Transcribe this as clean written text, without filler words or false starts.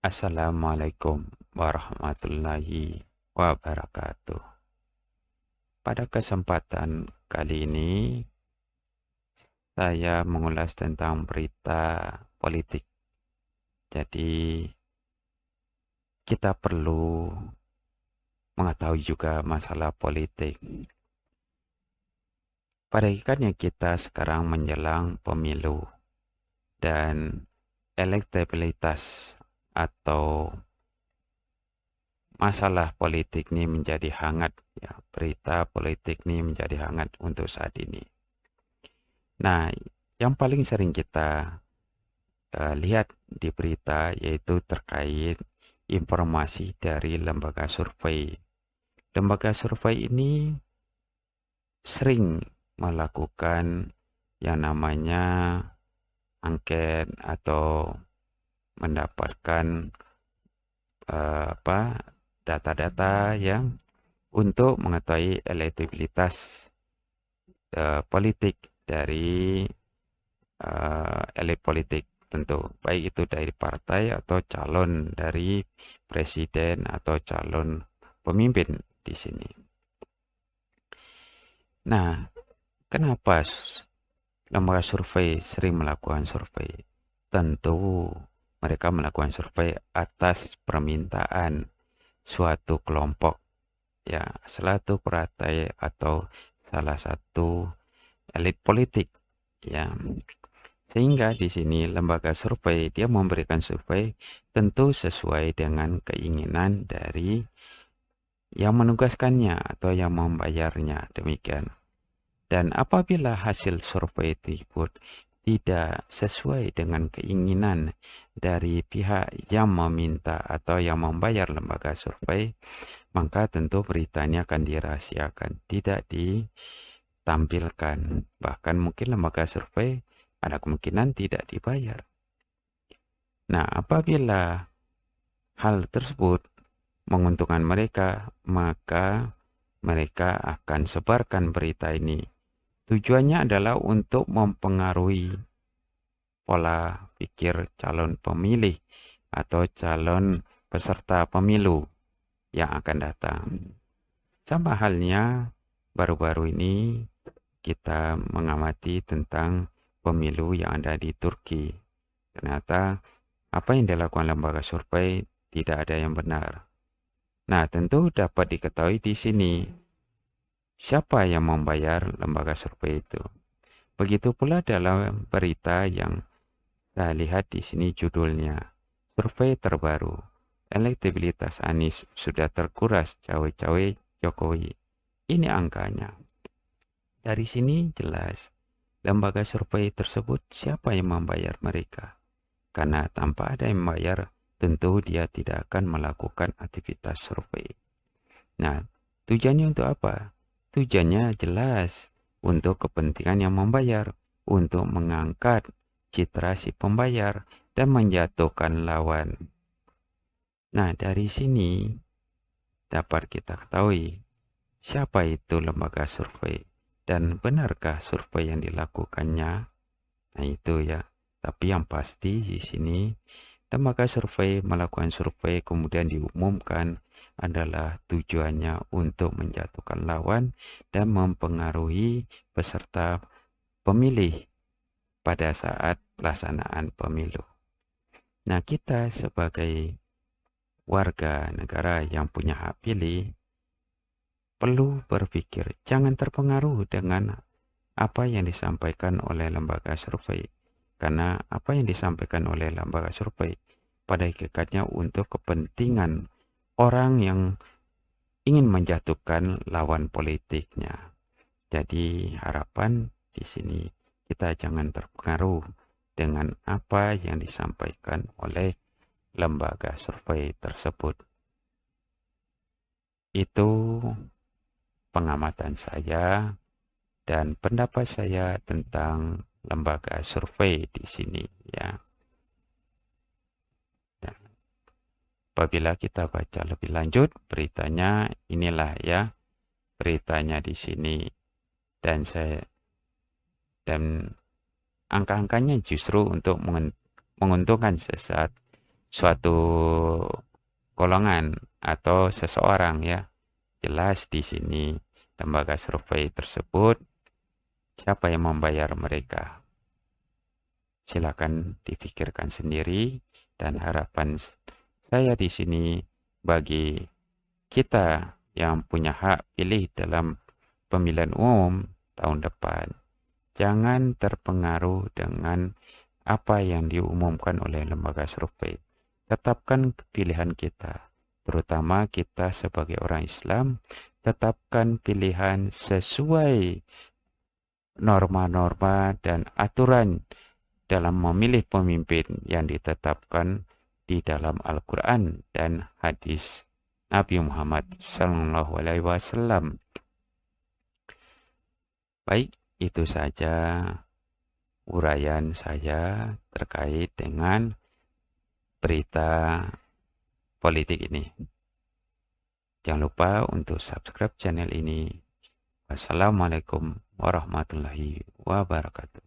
Assalamualaikum warahmatullahi wabarakatuh. Pada kesempatan kali ini, saya mengulas tentang berita politik. Jadi, kita perlu mengetahui juga masalah politik. Pada hakikatnya kita sekarang menjelang pemilu dan elektabilitas atau masalah politik ini menjadi hangat. Ya, berita politik ini menjadi hangat untuk saat ini. Nah, yang paling sering kita lihat di berita yaitu terkait informasi dari lembaga survei. Lembaga survei ini sering melakukan yang namanya angket atau mendapatkan data-data yang untuk mengetahui elektabilitas politik dari elit politik tentu, baik itu dari partai atau calon dari presiden atau calon pemimpin di sini. Nah, kenapa lembaga survei sering melakukan survei? Tentu mereka melakukan survei atas permintaan suatu kelompok, ya, suatu partai atau salah satu elit politik, ya. Sehingga di sini lembaga survei dia memberikan survei tentu sesuai dengan keinginan dari yang menugaskannya atau yang membayarnya, demikian. Dan apabila hasil survei tersebut tidak sesuai dengan keinginan dari pihak yang meminta atau yang membayar lembaga survei, maka tentu beritanya akan dirahasiakan, tidak ditampilkan. Bahkan mungkin lembaga survei ada kemungkinan tidak dibayar. Nah, apabila hal tersebut menguntungkan mereka, maka mereka akan sebarkan berita ini. Tujuannya adalah untuk mempengaruhi pola pikir calon pemilih atau calon peserta pemilu yang akan datang. Sama halnya baru-baru ini kita mengamati tentang pemilu yang ada di Turki. Ternyata apa yang dilakukan lembaga survei tidak ada yang benar. Nah, tentu dapat diketahui di sini siapa yang membayar lembaga survei itu. Begitu pula dalam berita yang saya lihat di sini judulnya, survei terbaru, elektabilitas Anies sudah terkuras cawe-cawe Jokowi. Ini angkanya. Dari sini jelas lembaga survei tersebut siapa yang membayar mereka. Karena tanpa ada yang membayar, tentu dia tidak akan melakukan aktivitas survei. Nah, tujuannya untuk apa? Tujuannya jelas untuk kepentingan yang membayar, untuk mengangkat citra si pembayar dan menjatuhkan lawan. Nah, dari sini dapat kita ketahui siapa itu lembaga survei dan benarkah survei yang dilakukannya. Nah, itu ya. Tapi yang pasti di sini lembaga survei melakukan survei kemudian diumumkan adalah tujuannya untuk menjatuhkan lawan dan mempengaruhi peserta pemilih pada saat pelaksanaan pemilu. Nah, kita sebagai warga negara yang punya hak pilih perlu berpikir, jangan terpengaruh dengan apa yang disampaikan oleh lembaga survei. Karena apa yang disampaikan oleh lembaga survei pada hakikatnya untuk kepentingan orang yang ingin menjatuhkan lawan politiknya. Jadi harapan di sini kita jangan terpengaruh dengan apa yang disampaikan oleh lembaga survei tersebut. Itu pengamatan saya dan pendapat saya tentang lembaga survei di sini, ya. Dan apabila kita baca lebih lanjut beritanya, inilah ya beritanya di sini, dan angka-angkanya justru untuk menguntungkan sesaat suatu golongan atau seseorang ya. Jelas di sini lembaga survei tersebut siapa yang membayar mereka. Silakan dipikirkan sendiri dan harapan saya di sini bagi kita yang punya hak pilih dalam pemilihan umum tahun depan, jangan terpengaruh dengan apa yang diumumkan oleh lembaga survei. Tetapkan pilihan kita, terutama kita sebagai orang Islam, tetapkan pilihan sesuai norma-norma dan aturan dalam memilih pemimpin yang ditetapkan di dalam Al-Quran dan hadis Nabi Muhammad SAW. Baik, itu saja uraian saya terkait dengan berita politik ini. Jangan lupa untuk subscribe channel ini. Wassalamualaikum warahmatullahi wabarakatuh.